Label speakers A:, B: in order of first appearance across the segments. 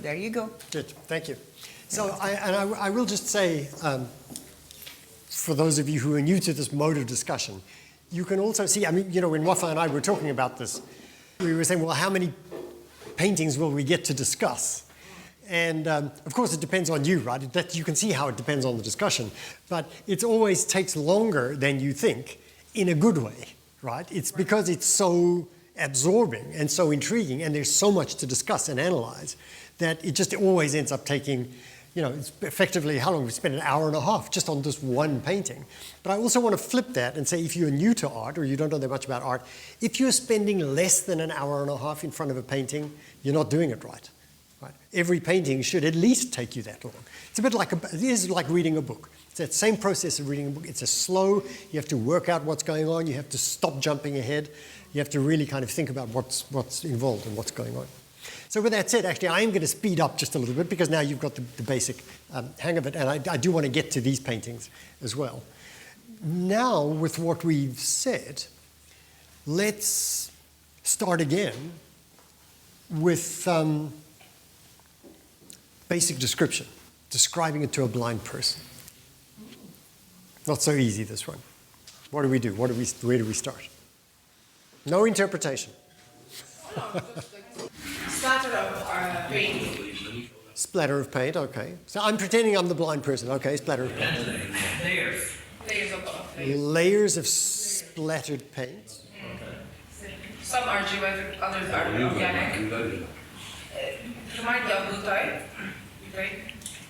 A: there you go.
B: Good, thank you. So I will just say, for those of you who are new to this mode of discussion, you can also see, I mean, you know, when Wafa and I were talking about this, we were saying, well, how many paintings will we get to discuss? And of course, it depends on you, right? That you can see how it depends on the discussion. But it always takes longer than you think in a good way, right? It's because it's so absorbing and so intriguing, and there's so much to discuss and analyze, that it just always ends up taking, you know, it's effectively how long we spent, an hour and a half just on this one painting. But I also want to flip that and say, if you're new to art or you don't know that much about art, if you're spending less than an hour and a half in front of a painting, you're not doing it right. Right? Every painting should at least take you that long. It's a bit like, it is like reading a book. It's that same process of reading a book. It's a slow, you have to work out what's going on, you have to stop jumping ahead, you have to really kind of think about what's involved and what's going on. So with that said, actually, I am going to speed up just a little bit because now you've got the basic hang of it, and I do want to get to these paintings as well. Now, with what we've said, let's start again with basic description, describing it to a blind person. Not so easy, this one. What do we do? Where do we start? No interpretation.
C: Splatter of paint.
B: Splatter of paint, okay. So I'm pretending I'm the blind person. Okay, splatter of paint.
C: Layers.
B: Layers of splattered paint.
C: Okay. Some are geometric, others are organic. Remind me of blue type.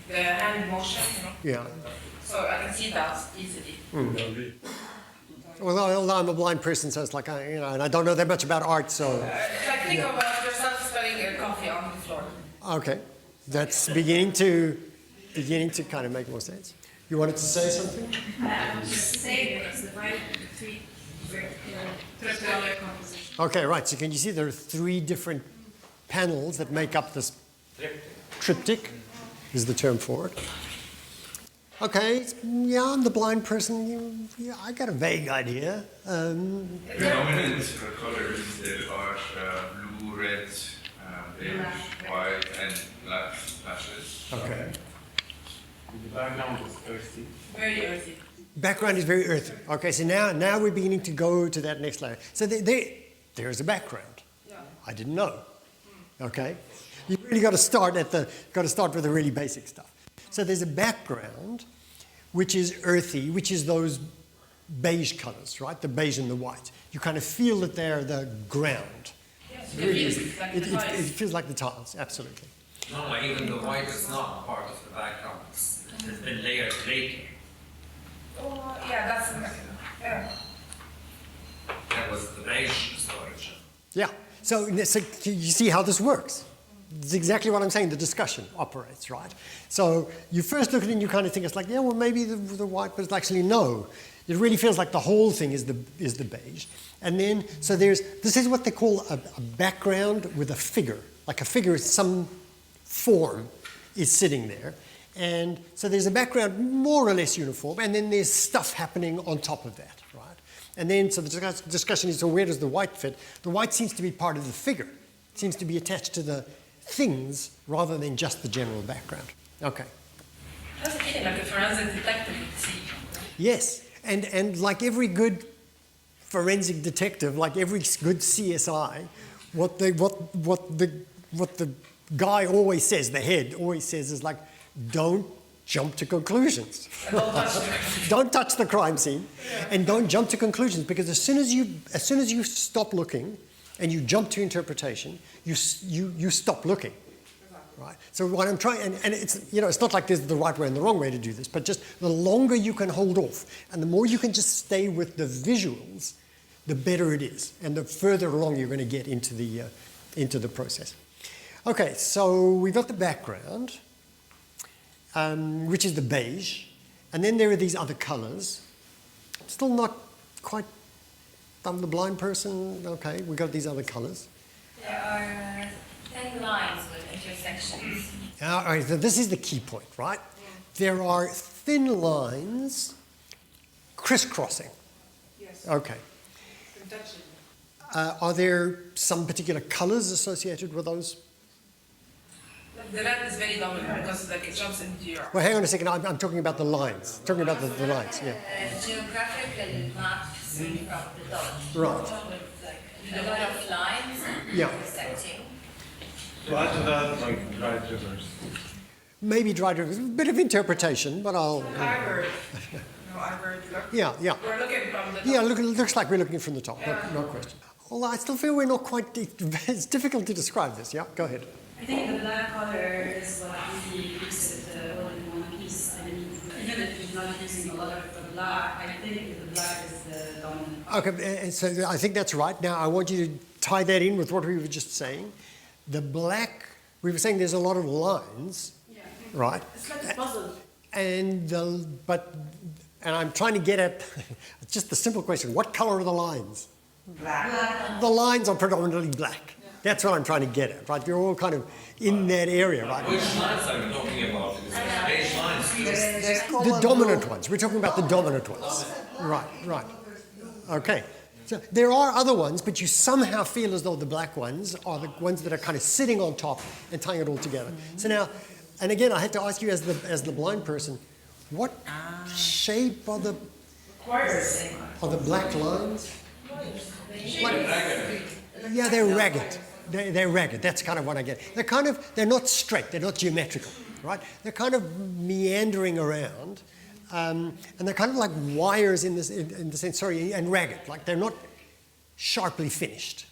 C: The hand motion, you know?
B: Yeah.
C: So I can see that easily.
B: Mm. Well, I'm a blind person, so it's like, you know, and I don't know that much about art, so.
C: It's like think about yourself spilling coffee on the floor.
B: Okay, that's beginning to kind of make more sense. You wanted to say something?
D: Just say it's the right three color composition.
B: Okay, right. So can you see there are 3 different panels that make up this triptych? Is the term for it. Okay, yeah, I'm the blind person. Yeah, I got a vague idea.
E: The dominant colors are blue, red, beige, white, and black splashes.
B: Okay.
F: The background is earthy.
C: Very earthy.
B: Background is very earthy. Okay, so now we're beginning to go to that next layer. So there's a background.
C: Yeah.
B: I didn't know. Okay, you really got to start with the really basic stuff. So there's a background, which is earthy, which is those beige colors, right? The beige and the white. You kind of feel that they're the ground.
C: Yes,
B: It feels like the tiles, absolutely.
G: No, even the white is not part of the background. It's been layered later.
C: Oh, yeah, that's yeah.
G: That was the beige storage.
B: Yeah. So you see how this works. It's exactly what I'm saying, the discussion operates, right? So you first look at it and you kind of think it's like, yeah, well, maybe the white, but it's actually no. It really feels like the whole thing is the beige. And then, so this is what they call a background with a figure. Like a figure, some form is sitting there. And so there's a background more or less uniform, and then there's stuff happening on top of that, right? And then, so the discussion is, so where does the white fit? The white seems to be part of the figure. It seems to be attached to the things rather than just the general background. Okay.
C: That's feeling like a forensic detective would see.
B: Yes, and like every good forensic detective, like every good CSI, what the guy always says, the head always says is like, don't jump to conclusions. Don't touch the crime scene, and don't jump to conclusions, because as soon as you stop looking and you jump to interpretation, you stop looking. Right? So what I'm trying, and it's, you know, it's not like there's the right way and the wrong way to do this, but just the longer you can hold off and the more you can just stay with the visuals, the better it is, and the further along you're going to get into the process. Okay, so we've got the background, which is the beige, and then there are these other colors. Still not quite, I'm the blind person. Okay, we've got these other colors.
D: There are thin lines with intersections.
B: All right, so this is the key point, right? There are thin lines crisscrossing.
C: Yes.
B: Okay. Are there some particular colors associated with those?
C: The The red is very dominant because like it jumps into your.
B: Well, hang on a second. I'm talking about the lines. Talking about the lines. Yeah.
A: Geographical maps from the dot.
B: Right.
A: Like a lot of lines
B: Yeah.
A: intersecting.
F: To add to that, like dry rivers.
B: Maybe dry rivers. A bit of interpretation, but I'll.
C: Harvard. No, Harvard.
B: Yeah, yeah.
C: We're looking from the.
B: Yeah, look, it looks like we're looking from the top. No question. Although I still feel we're not quite. It's difficult to describe this. Yeah, go ahead.
D: I think the black color is what really makes it all in one piece. I mean, even if you're not using a lot of the black, I think the black is the dominant.
B: Okay, so I think that's right. Now I want you to tie that in with what we were just saying. The black, we were saying there's a lot of lines, right?
C: It's like a puzzle.
B: And I'm trying to get at just the simple question: what color are the lines?
C: Black.
B: The lines are predominantly black. That's what I'm trying to get at, right? You're all kind of in that area, right?
G: Which lines are we talking about? Is it beige lines?
B: The dominant ones. We're talking about the dominant ones. Right, right. Okay. So there are other ones, but you somehow feel as though the black ones are the ones that are kind of sitting on top and tying it all together. So now, and again, I had to ask you as the blind person, what shape are the black lines? Yeah, they're ragged. They're ragged. That's kind of what I get. They're not straight. They're not geometrical, right? They're kind of meandering around, and they're kind of like wires in the sense, and ragged. Like they're not sharply finished,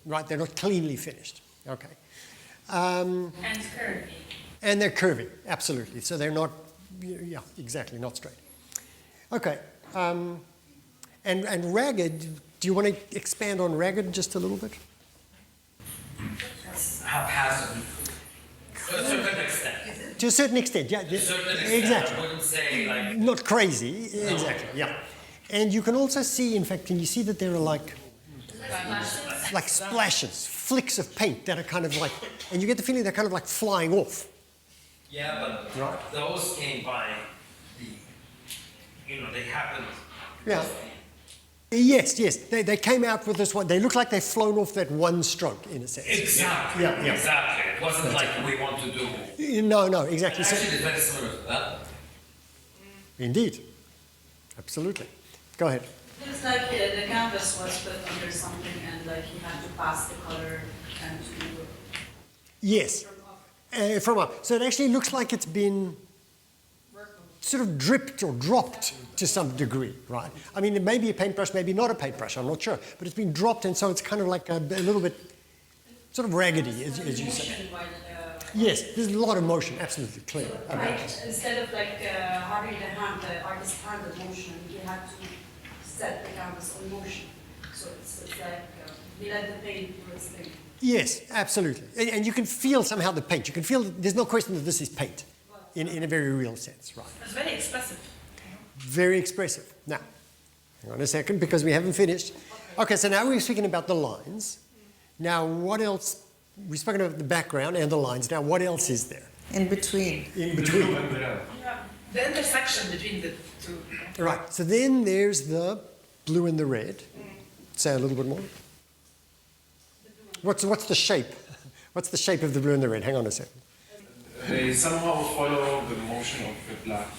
B: right? They're not cleanly finished. Okay.
A: And curvy.
B: And they're curvy, absolutely. So they're not, yeah, exactly, not straight. Okay. And ragged. Do you want to expand on ragged just a little bit?
G: Haphazard. To a certain extent.
B: To a certain extent, yeah.
G: To a certain extent.
B: Exactly.
G: I wouldn't say like.
B: Not crazy, exactly, yeah. And you can also see, in fact, can you see that there are like splashes, flicks of paint that are kind of like, and you get the feeling they're kind of like flying off.
G: Yeah, but those came by they happened.
B: Yeah. Yes, they came out with this one. They look like they've flown off that one stroke, in a sense.
G: Exactly.
B: Yeah.
G: Exactly. It wasn't like we want to do.
B: No, exactly. So,
G: Actually, it's very similar to that.
B: indeed. Absolutely. Go ahead.
D: It's like the canvas was put under something and like you had to pass the color and to
B: Yes. From up. So it actually looks like it's been sort of dripped or dropped to some degree, right? I mean, it may be a paintbrush, maybe not a paintbrush, I'm not sure. But it's been dropped, and so it's kind of like a little bit sort of raggedy, as you say. Yes, there's a lot of motion, absolutely, clear.
D: Right, instead of like having the artist's hand in motion, you have to set the canvas in motion. So it's like we let the paint do its thing.
B: Yes, absolutely. And you can feel somehow the paint. You can feel, there's no question that this is paint in a very real sense, right?
C: It's very expressive.
B: Very expressive. Now, hang on a second, because we haven't finished. Okay, so now we're speaking about the lines. Now, what else? We've spoken about the background and the lines. Now, what else is there?
H: In between.
B: In between.
C: Yeah. The intersection between the two.
B: Right, so then there's the blue and the red. Say a little bit more. What's the shape? What's the shape of the blue and the red? Hang on a second.
F: They somehow follow the motion of the black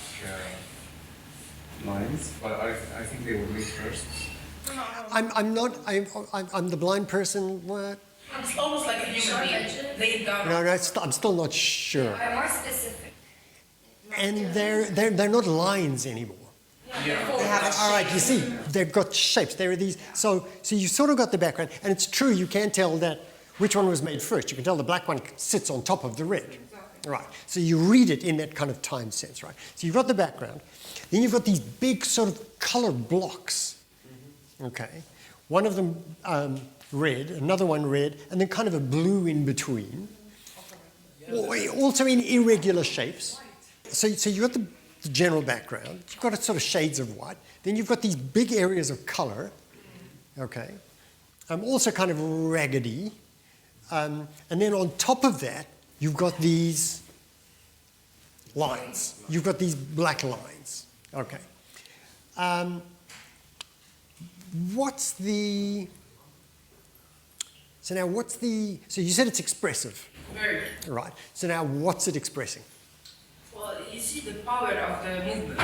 F: lines, but I think they would meet first.
B: I'm the blind person. What?
C: It's almost like a human being laid down.
B: No, I'm still not sure.
A: Are more specific.
B: And they're not lines anymore.
H: They have
B: All right, you see, they've got shapes. There are these. So you sort of got the background, and it's true. You can tell that which one was made first. You can tell the black one sits on top of the red. Right. So you read it in that kind of time sense, right? So you've got the background. Then you've got these big sort of color blocks. Okay. One of them red, another one red, and then kind of a blue in between. Also in irregular shapes. So you've got the general background. You've got sort of shades of white. Then you've got these big areas of color. Okay. Also kind of raggedy. And then on top of that, you've got these lines. You've got these black lines. Okay. So now what's so you said it's expressive,
C: Very.
B: right? So now what's it expressing?
C: Well, you see the power of the movement.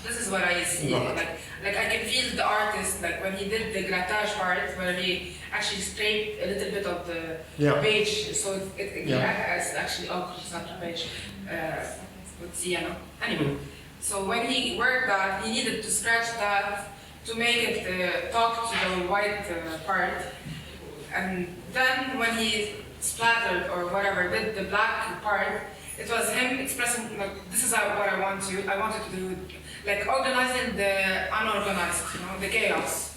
C: This is what I see.
B: Right.
C: Like I can feel the artist, like when he did the grattage part, where he actually scraped a little bit of the page, so it's actually it's not a page. Let's see, anyway. So when he worked that, he needed to scratch that to make it talk to the white part, and then when he splattered or whatever did the black part, it was him expressing like, this is what I wanted to do, like organizing the unorganized, the chaos.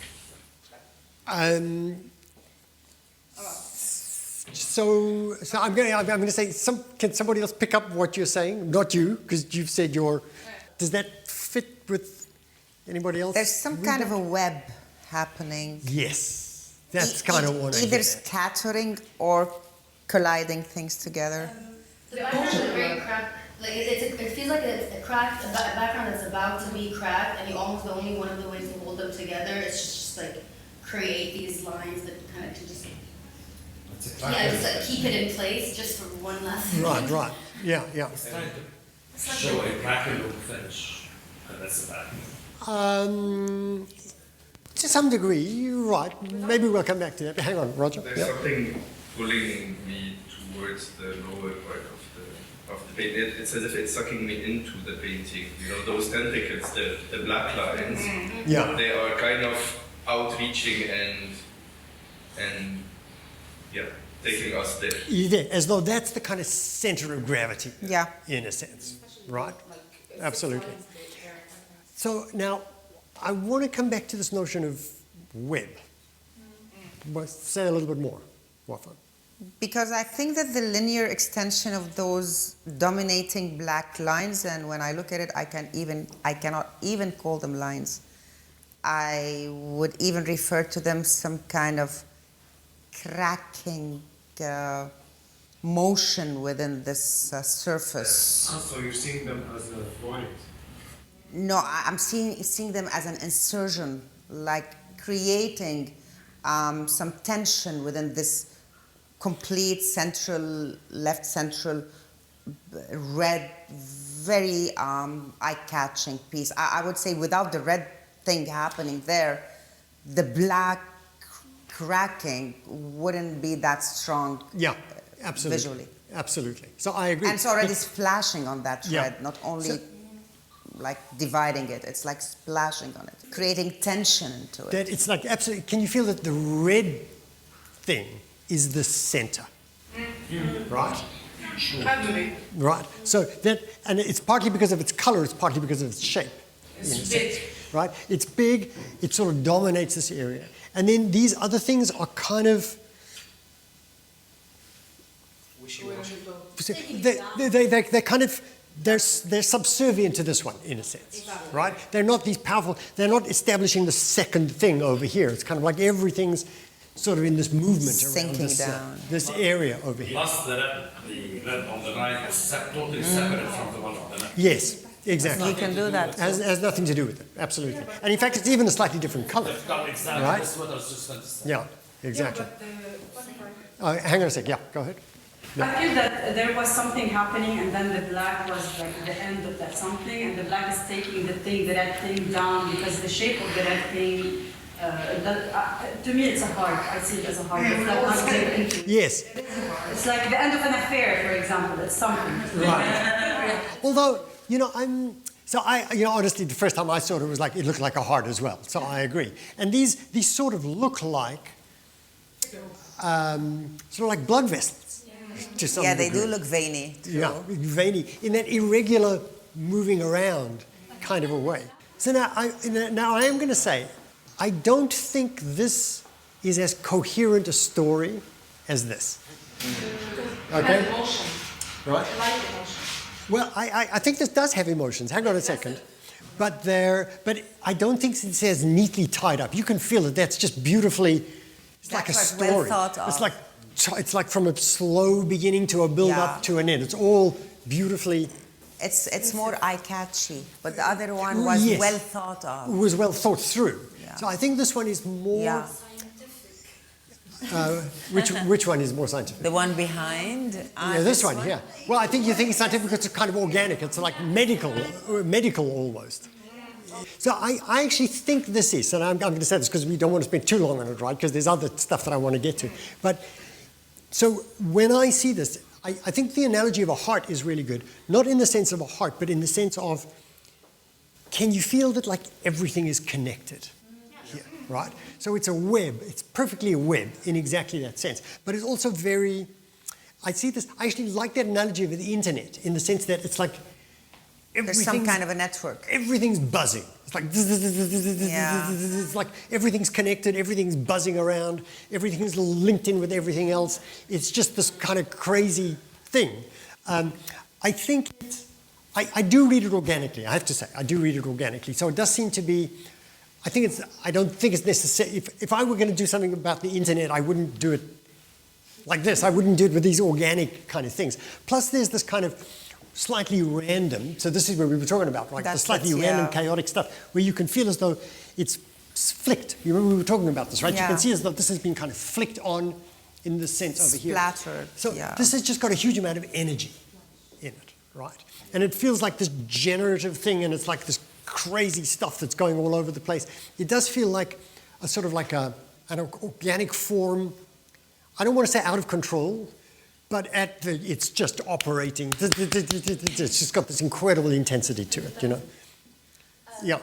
B: So I'm going to say, can somebody else pick up what you're saying? Not you, because you've said does that fit with anybody else?
H: There's some kind of a web happening.
B: Yes, that's kind of what I
H: Either
B: get at.
H: scattering or colliding things together.
I: The background is very cracked. Like it feels like it's a cracked a background that's about to be cracked, and you almost the only one of the ways to hold them together is just like create these lines that kind of just just like keep it in place just for one last.
B: Right. Yeah.
J: It's trying to show a crackle finish. That's the back.
B: To some degree, you're right. Maybe we'll come back to that. Hang on, Roger.
E: There's something pulling me towards the lower part of the painting. It's as if it's sucking me into the painting. Those tentacles, the black lines.
B: Yeah.
E: They are kind of outreaching and taking us there.
B: Yeah, as though that's the kind of center of gravity.
H: Yeah.
B: In a sense, right? Absolutely. So now, I want to come back to this notion of web. But say a little bit more, Wafa.
H: Because I think that the linear extension of those dominating black lines, and when I look at it, I cannot even call them lines. I would even refer to them some kind of cracking motion within this surface.
F: So you're seeing them as a void?
H: No, I'm seeing them as an insertion, like creating some tension within this complete left central, red, very eye-catching piece. I would say without the red thing happening there, the black cracking wouldn't be that strong.
B: Yeah, absolutely.
H: Visually.
B: Absolutely. So I agree.
H: And it's already splashing on that
B: Yeah.
H: thread, not only like dividing it, it's like splashing on it, creating tension into it.
B: That it's like absolutely. Can you feel that the red thing is the center? Right? Right. So that, and it's partly because of its color, it's partly because of its shape.
C: It's big.
B: Right? It's big, it sort of dominates this area. And then these other things are kind of, they're kind of, they're subservient to this one, in a sense, right? They're not these powerful, they're not establishing the second thing over here. It's kind of like everything's sort of in this movement around
H: Sinking
B: this,
H: down.
B: this area over here.
J: Plus the red on the right is totally separate from the one on the left.
B: Yes, exactly.
H: You can do that.
B: Has nothing to do with it, absolutely. And in fact, it's even a slightly different color.
J: Exactly,
B: Right?
J: that's what I was just going to say.
B: Yeah, exactly. Hang on a sec, yeah, go ahead.
D: I feel that there was something happening, and then the black was like the end of that something, and the black is taking the red thing down, because the shape of the red thing, to me it's a heart. I see it as a heart. It's like not deep into it.
B: Yes.
D: It's like the end of an affair, for example. It's something.
B: Right. Although, honestly, the first time I saw it, it was like, it looked like a heart as well. So I agree. And these sort of look like, sort of like blood vessels. To some
H: Yeah, they
B: degree.
H: do look veiny. Too.
B: Yeah, veiny, in that irregular moving around kind of a way. So now I am going to say, I don't think this is as coherent a story as this. Okay?
C: Emotion.
B: Right?
C: I like emotion.
B: Well, I think this does have emotions. Hang on a second. But I don't think it's as neatly tied up. You can feel it. That's just beautifully, it's like a
H: That's well
B: story.
H: thought of.
B: It's like from a slow beginning to a build up to an end. It's all beautifully.
H: It's more eye-catchy, but the other one was
B: Yes.
H: well thought of.
B: Was well thought through.
H: Yeah.
B: So I think this one is more.
H: Yeah.
B: Which one is more scientific?
H: The one behind.
B: Yeah, this one, yeah. Well, I think you think it's scientific because it's kind of organic. It's like medical almost. So I actually think this is, and I'm going to say this because we don't want to spend too long on it, right? Because there's other stuff that I want to get to. But so when I see this, I think the analogy of a heart is really good. Not in the sense of a heart, but in the sense of, can you feel that like everything is connected here, right? So it's a web. It's perfectly a web in exactly that sense. But it's also very, I see this, I actually like that analogy of the internet in the sense that it's like,
H: there's some kind of a network.
B: Everything's buzzing. It's like, it's like everything's connected, everything's buzzing around, everything's linked in with everything else. It's just this kind of crazy thing. I think I do read it organically, I have to say. I do read it organically. So it does seem to be, I don't think it's necessary. If I were going to do something about the internet, I wouldn't do it like this. I wouldn't do it with these organic kind of things. Plus there's this kind of slightly random, so this is where we were talking about, right? The slightly random, chaotic stuff, where you can feel as though it's flicked. You remember we were talking about this, right? Yeah. You can see as though this has been kind of flicked on in the sense over here.
H: Splattered.
B: So this has just got a huge amount of energy in it, right? And it feels like this generative thing, and it's like this crazy stuff that's going all over the place. It does feel like a sort of like an organic form. I don't want to say out of control, but it's just operating. It's just got this incredible intensity to it, you know? Yeah.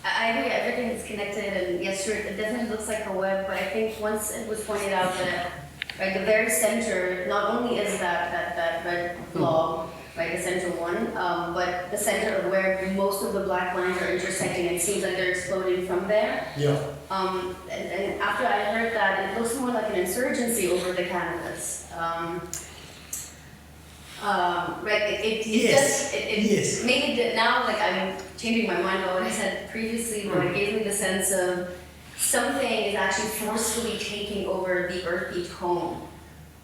I: I agree, everything is connected, and yes, sure, it definitely looks like a web, but I think once it was pointed out that right, the very center, not only is that red blob, right, the center one, but the center of where most of the black lines are intersecting, it seems like they're exploding from there.
B: Yeah.
I: And after I heard that, it looks more like an insurgency over the canvas. Right, it made it, now like I'm changing my mind about what I said previously, but it gave me the sense of something is actually forcefully taking over the earthy tone.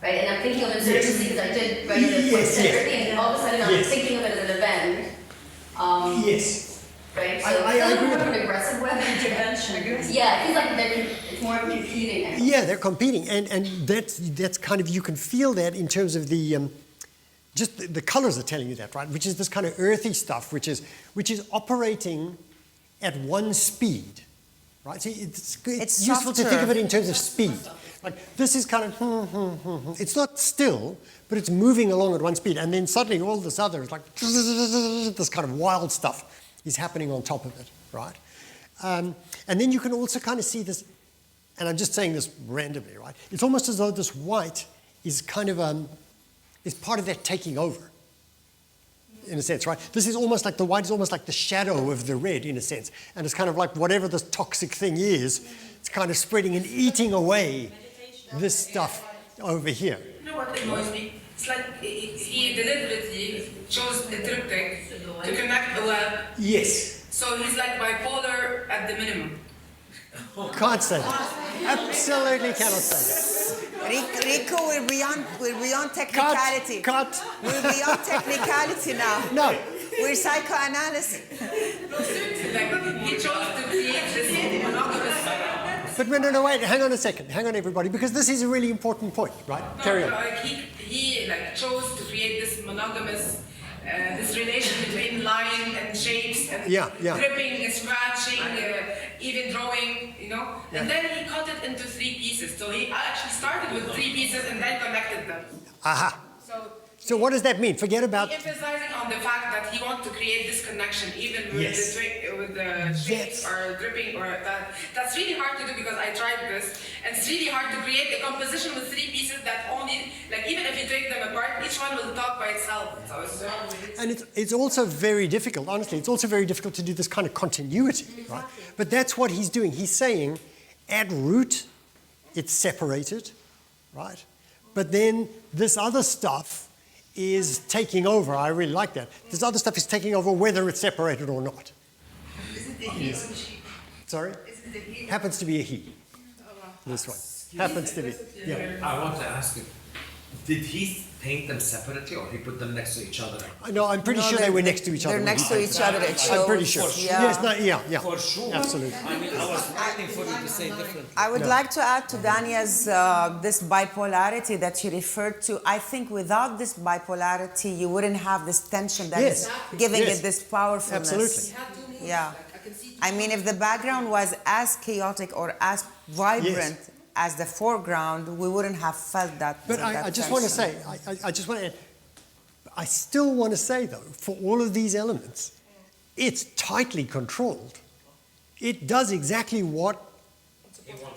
I: Right, and I'm thinking of insurgency because I did write the earthy, and all of a sudden I'm thinking of it as an event. Right, so
B: I
I: it's
B: agree
I: more of
B: with
I: an aggressive weapon intervention. Yeah, it feels like it's more competing.
B: Yeah, they're competing, and that's kind of, you can feel that in terms of the just the colors are telling you that, right? Which is this kind of earthy stuff, which is operating at one speed, right? See, it's useful to think of it in terms of speed. Like this is kind of it's not still, but it's moving along at one speed, and then suddenly all this other is like this kind of wild stuff is happening on top of it, right? And then you can also kind of see this, and I'm just saying this randomly, right? It's almost as though this white is kind of is part of that taking over, in a sense, right? This is almost like the white is almost like the shadow of the red, in a sense, and it's kind of like whatever this toxic thing is, it's kind of spreading and eating away this stuff over here.
C: You know what annoys me? It's like he deliberately chose a triptych to connect a web.
B: Yes.
C: So he's like bipolar at the minimum.
B: Can't say that. Absolutely cannot say that.
H: Rico, we're beyond technicality.
B: Cut.
H: We're beyond technicality now.
B: No.
H: We're psychoanalysis.
C: Like he chose to create this monogamous.
B: But no, wait, hang on a second. Hang on, everybody, because this is a really important point, right? Carry on.
C: Like he like chose to create this monogamous, this relation between line and shapes and dripping and scratching, even drawing, you know.
B: Yeah.
C: And then he cut it into 3 pieces. So he actually started with 3 pieces and then connected them.
B: Aha. So what does that mean? Forget about...
C: Emphasizing on the fact that he wants to create this connection even with the shapes or dripping or that. That's really hard to do because I tried this, and it's really hard to create a composition with 3 pieces that only, like even if you take them apart, each one will talk by itself. So it's
B: and it's also very difficult, honestly, it's also very difficult to do this kind of continuity, right? But that's what he's doing. He's saying, at root, it's separated, right? But then this other stuff is taking over. I really like that. This other stuff is taking over whether it's separated or not.
C: Is it the he or the she?
B: Sorry?
C: Is it the he?
B: Happens to be a he. This one. Happens to be. Yeah.
J: I want to ask you, Did he paint them separately or he put them next to each other?
B: No, I'm pretty sure they were next to each other.
H: They're next to each other. It shows.
B: I'm pretty sure.
H: Yeah.
B: Yes, no, yeah.
J: For sure.
B: Absolutely.
J: I mean, I was waiting for you to say different.
H: I would like to add to Dania's this bipolarity that you referred to. I think without this bipolarity, you wouldn't have this tension that is giving it this powerfulness.
B: Absolutely.
H: Yeah. I mean, if the background was as chaotic or as vibrant as the foreground, we wouldn't have felt that.
B: But I just want to say, I just want to add, I still want to say though, for all of these elements, it's tightly controlled. It does exactly what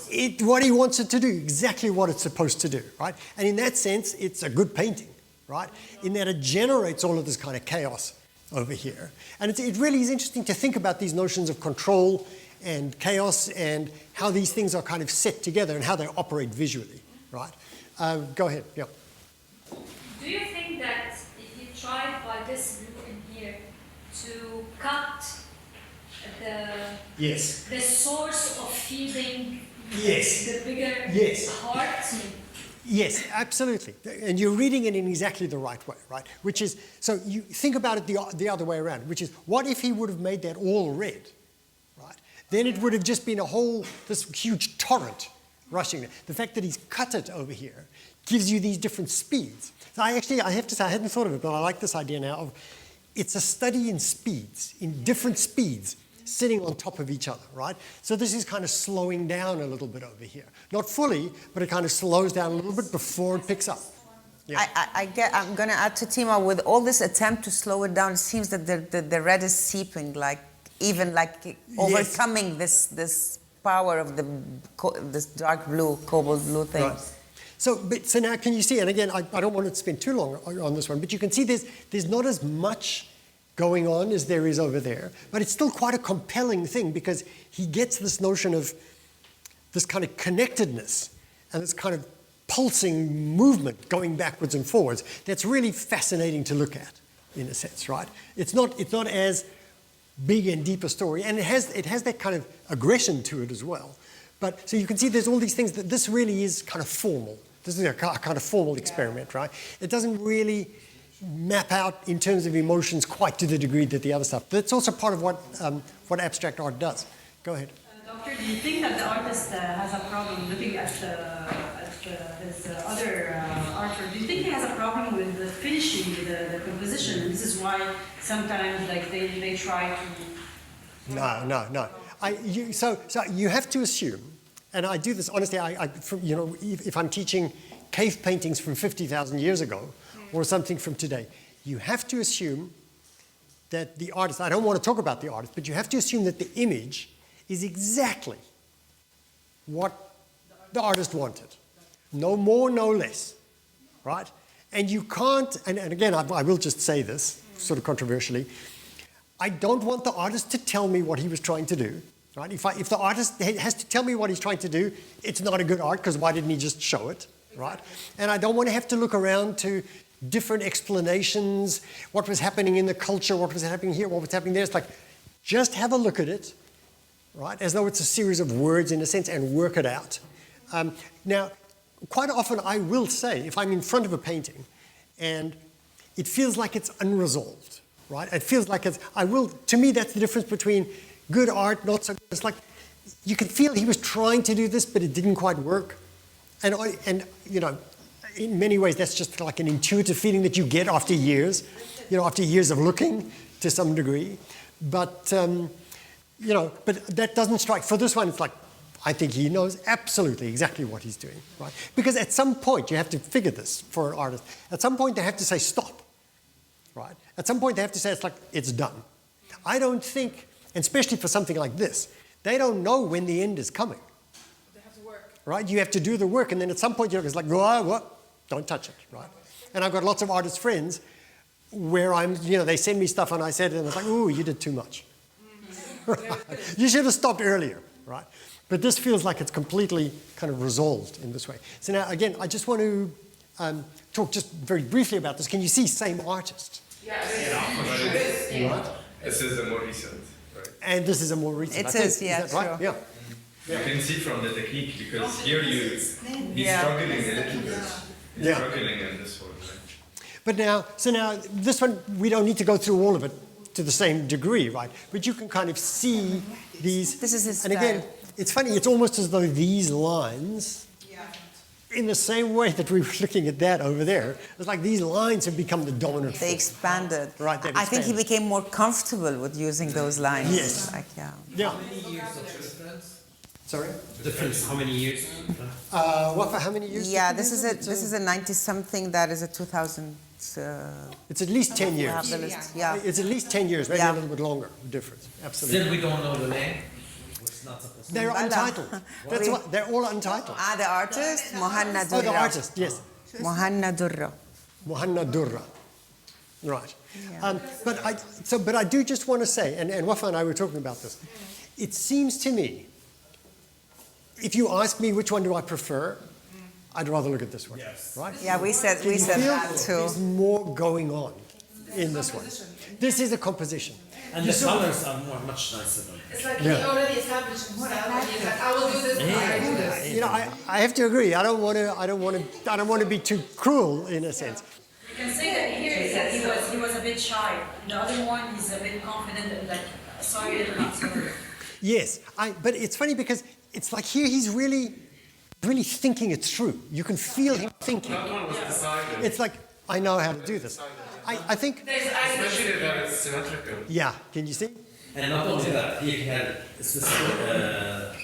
B: he wants it to do, exactly what it's supposed to do, right? And in that sense, it's a good painting, right? In that it generates all of this kind of chaos over here. And it really is interesting to think about these notions of control and chaos and how these things are kind of set together and how they operate visually, right? Go ahead, yeah.
K: Do you think that if you tried by this blue in here to cut the source of feeding the bigger heart?
B: Yes, absolutely. And you're reading it in exactly the right way, right? Which is, so you think about it the other way around, which is, what if he would have made that all red, right? Then it would have just been this huge torrent rushing. The fact that he's cut it over here gives you these different speeds. So I have to say, I hadn't thought of it, but I like this idea now of, it's a study in speeds, in different speeds, sitting on top of each other, right? So this is kind of slowing down a little bit over here. Not fully, but it kind of slows down a little bit before it picks up. Yeah.
H: I'm going to add to Tima, with all this attempt to slow it down, it seems that the red is seeping, overcoming this power of this dark blue, cobalt blue thing.
B: Right. So now can you see, and again, I don't want to spend too long on this one, but you can see there's not as much going on as there is over there, but it's still quite a compelling thing because he gets this notion of this kind of connectedness and this kind of pulsing movement going backwards and forwards that's really fascinating to look at, in a sense, right? It's not as big and deep a story, and it has that kind of aggression to it as well. But so you can see there's all these things that this really is kind of formal. This is a kind of formal experiment, right? It doesn't really map out in terms of emotions quite to the degree that the other stuff. That's also part of what abstract art does. Go ahead.
D: Doctor, do you think that the artist has a problem looking at his other artwork? Do you think he has a problem with the finishing the composition? And this is why sometimes they try to...
B: No. So you have to assume, and I do this honestly, if I'm teaching cave paintings from 50,000 years ago, or something from today, you have to assume that the artist, I don't want to talk about the artist, but you have to assume that the image is exactly what the artist wanted. No more, no less, right? And you can't, and again, I will just say this, sort of controversially, I don't want the artist to tell me what he was trying to do, right? If the artist has to tell me what he's trying to do, it's not a good art, because why didn't he just show it, right? And I don't want to have to look around to different explanations, what was happening in the culture, what was happening here, what was happening there. It's like, just have a look at it, right? As though it's a series of words in a sense, and work it out. Now, quite often I will say, if I'm in front of a painting and it feels like it's unresolved, right? It feels like to me that's the difference between good art, not so good. It's like, you can feel he was trying to do this, but it didn't quite work. And in many ways, that's just like an intuitive feeling that you get after years, after years of looking to some degree. But, but that doesn't strike. For this one, it's like, I think he knows absolutely exactly what he's doing, right? Because at some point, you have to figure this for an artist. At some point, they have to say, stop, right? At some point, they have to say, it's done. I don't think, and especially for something like this, they don't know when the end is coming.
C: They have to work.
B: Right? You have to do the work, and then at some point, it's like, what? Don't touch it, right? And I've got lots of artist friends where they send me stuff and I said it and it's like, ooh, you did too much. Right? You should have stopped earlier, right? But this feels like it's completely kind of resolved in this way. So now, again, I just want to talk just very briefly about this. Can you see same artist?
C: Yeah.
B: Right?
E: This is a more recent, right?
B: And this is a more recent.
H: It is, yeah,
B: is that right?
H: sure.
B: Yeah.
E: You can see from the technique, because here he's struggling a little bit.
B: Yeah.
E: struggling in this one, right?
B: But now, so now this one, we don't need to go through all of it to the same degree, right? But you can kind of see these.
H: This is his
B: and again,
H: style.
B: it's funny, it's almost as though these lines, in the same way that we were looking at that over there, it's like these lines have become the dominant
H: They
B: form.
H: expanded.
B: Right, they've
H: I think he
B: expanded.
H: became more comfortable with using those lines.
B: Yes.
H: Like, yeah.
B: Yeah.
J: How many years of difference?
B: Sorry?
J: Difference, how many years?
B: Wafa, how many years?
H: Yeah,
B: did
H: this
B: you
H: is
B: do?
H: a this is a 90-something. That is a 2000.
B: It's at least 10
H: We have
B: years.
H: the list. Yeah.
B: It's at least 10 years, maybe
H: Yeah.
B: a little bit longer difference. Absolutely.
J: Still, we don't know the name. It's not supposed to.
B: They're
H: Bala.
B: untitled. That's what, they're all untitled.
H: The artist, Mohanna
B: Oh, the
H: Durra.
B: artist, yes.
H: Mohanna Durra.
B: Mohanna Durra. Right.
H: Yeah.
B: But I do just want to say, and Wafa and I were talking about this, it seems to me, if you ask me which one do I prefer, I'd rather look at this one.
J: Yes.
B: Right?
H: Yeah, we said
B: Can you feel
H: that too.
B: there's more going on in this one. This is a composition.
J: And
B: You
J: the
B: saw-
J: colors are much nicer than
C: It's like
B: Yeah.
C: he already established himself, and he's like, I will do this, I do this.
B: You know, I have to agree. I don't want to be too cruel in a sense.
D: You can say that here is that he was a bit shy. The other one he's a bit confident and like sorry and not sorry.
B: Yes, but it's funny because it's like here he's really thinking it through. You can feel him thinking.
F: That one was decided.
B: It's like, I know how to do this. I think,
F: Especially that it's symmetrical.
B: yeah, can you see?
J: And not only that, he had specific,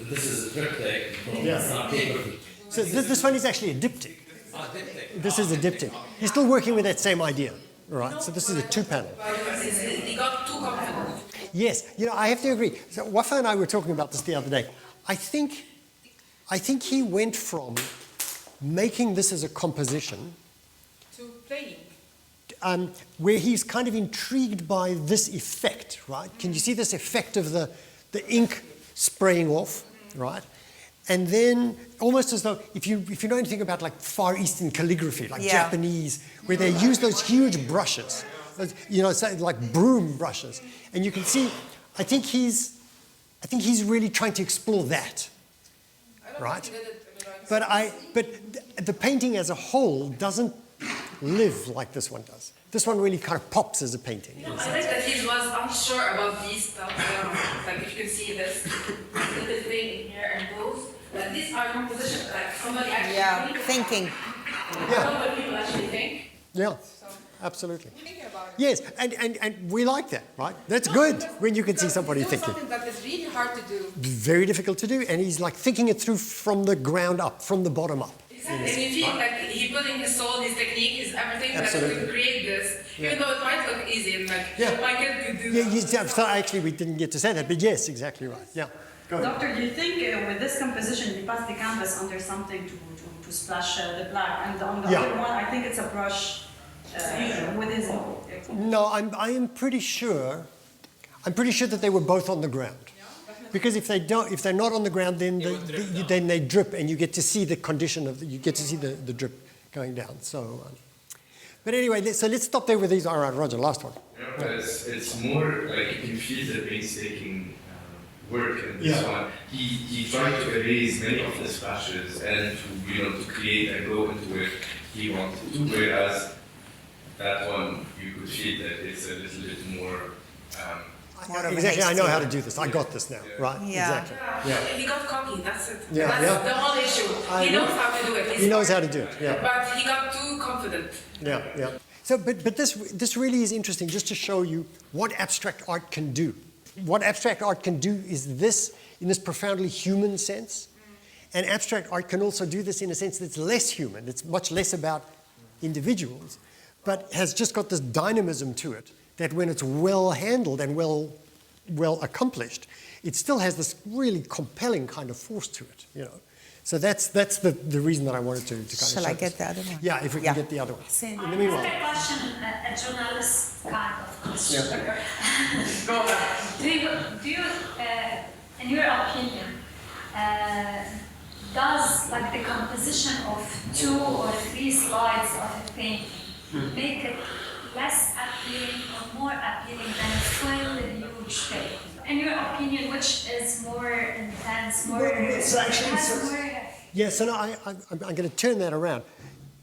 J: this is a triptych, it's not paper.
B: So this one is actually a diptych.
J: Diptych.
B: This is a diptych. He's still working with that same idea, right? So this is a two-panel.
C: He got too confident.
B: Yes, you know, I have to agree. So Wafa and I were talking about this the other day. I think he went from making this as a composition
C: To playing.
B: where he's kind of intrigued by this effect, right? Can you see this effect of the ink spraying off, right? And then almost as though, if you know anything about like Far Eastern calligraphy, like
H: Yeah.
B: Japanese, where they use those huge brushes, you know, say like broom brushes, and you can see, I think he's really trying to explore that, right? But the painting as a whole doesn't live like this one does. This one really kind of pops as a painting.
C: I think that he was unsure about these stuff. Like if you can see this little thing in here and those. Like these are compositions. Like somebody actually
H: Yeah, thinking.
C: I know what people actually think.
B: Yeah, absolutely.
C: Thinking about it.
B: Yes, and we like that, right? That's good when you can see somebody
C: It's
B: thinking.
C: something that is really hard to do.
B: Very difficult to do, and he's like thinking it through from the ground up, from the bottom up.
C: Exactly. And you feel like he put in his soul, his technique, his everything
B: Absolutely.
C: that to create this. Even though it might look easy and like my kid could do
B: Yeah,
C: that.
B: so actually we didn't get to say that, but yes, exactly right. Yeah, go ahead.
D: Doctor, do you think with this composition he passed the canvas under something to splash the black, and on the
B: Yeah.
D: other one I think it's a brush with his.
B: No, I am pretty sure. I'm pretty sure that they were both on the ground. Because if they're not on the ground, then then they drip, and you get to see the condition you get to see the drip going down. So, but anyway, so let's stop there with these. All right, Roger, last one.
E: Yeah, but it's more like you can feel the painstaking work in this one. He tried to erase many of the splashes and to create and go into it he wanted to, whereas that one you could feel that it's a little bit more.
B: Exactly, I know how to do this. I got this now, right?
H: Yeah.
B: Exactly.
C: Yeah. He got cocky, that's it.
B: Yeah,
C: That's
B: yeah.
C: the whole issue.
B: I
C: He
B: know.
C: knows how to do it. He's
B: He knows how
C: smart,
B: to do it. Yeah.
C: But he got too confident.
B: Yeah. So, but this really is interesting, just to show you what abstract art can do. What abstract art can do is this, in this profoundly human sense, and abstract art can also do this in a sense that's less human. It's much less about individuals, but has just got this dynamism to it that when it's well handled and well accomplished, it still has this really compelling kind of force to it, you know. So that's the reason that I wanted to kind of
H: Shall
B: show
H: I get
B: this.
H: the other one?
B: Yeah, if we can get the other one.
H: Same.
B: In the meanwhile.
K: I have a question, a journalist kind of question.
C: Go ahead.
K: Do you, in your opinion, does like the composition of 2 or 3 slides of a painting make it less appealing or more appealing than a full huge painting? In your opinion, which is more intense, more
B: it's actually
K: has
B: so-
K: more
B: Yeah, so no, I'm going to turn that around.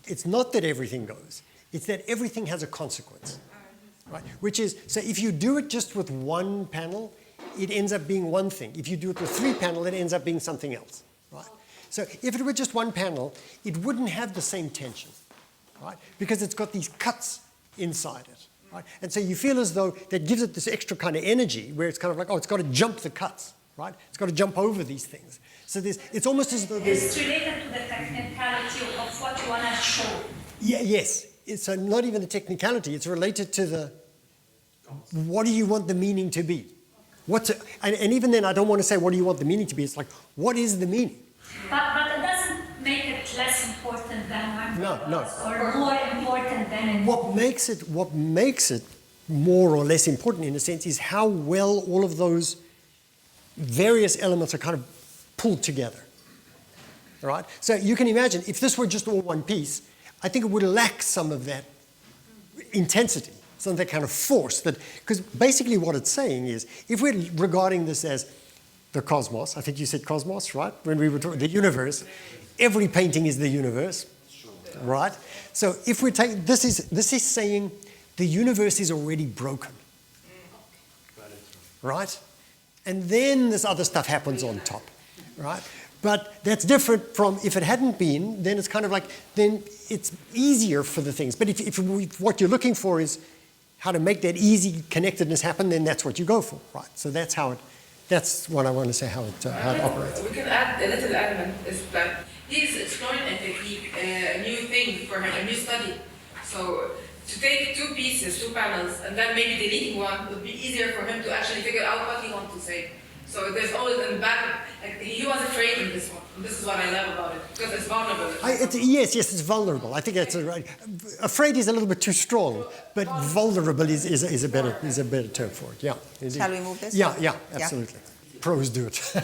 B: It's not that everything goes. It's that everything has a consequence, right? Which is, so if you do it just with one panel, it ends up being one thing. If you do it with 3 panels, it ends up being something else, right? So if it were just one panel, it wouldn't have the same tension, right? Because it's got these cuts inside it, right? And so you feel as though that gives it this extra kind of energy where it's kind of like, oh, it's got to jump the cuts, right? It's got to jump over these things. So it's almost as though there's...
K: It's related to the technicality of what you want to show.
B: Yeah, yes. So not even the technicality. It's related to the, what do you want the meaning to be? And even then, I don't want to say, what do you want the meaning to be? It's like, what is the meaning?
K: But it doesn't make it less important than one.
B: No.
K: Or more important than
B: what makes it more or less important, in a sense, is how well all of those various elements are kind of pulled together, right? So you can imagine, if this were just all one piece, I think it would lack some of that intensity, some of that kind of force. Because basically what it's saying is, if we're regarding this as the cosmos, I think you said cosmos, right? When we were talking, the universe, every painting is the universe, right? So if we take, this is saying the universe is already broken, right? And then this other stuff happens on top, right? But that's different from if it hadn't been, then it's kind of like, then it's easier for the things. But if what you're looking for is how to make that easy connectedness happen, then that's what you go for, right? So that's what I want to say how it operates.
C: We can add a little element is that he's exploring a technique, a new thing for him, a new study. So to take 2 pieces, 2 panels, and then maybe deleting one would be easier for him to actually figure out what he wants to say. So there's always in the back, like he was afraid in this one. And this is what I love about it, because it's vulnerable.
B: Yes, it's vulnerable. I think that's right. Afraid is a little bit too strong, but vulnerable is a better term for it. Yeah.
H: Shall we move this?
B: Yeah, absolutely. Pros do it.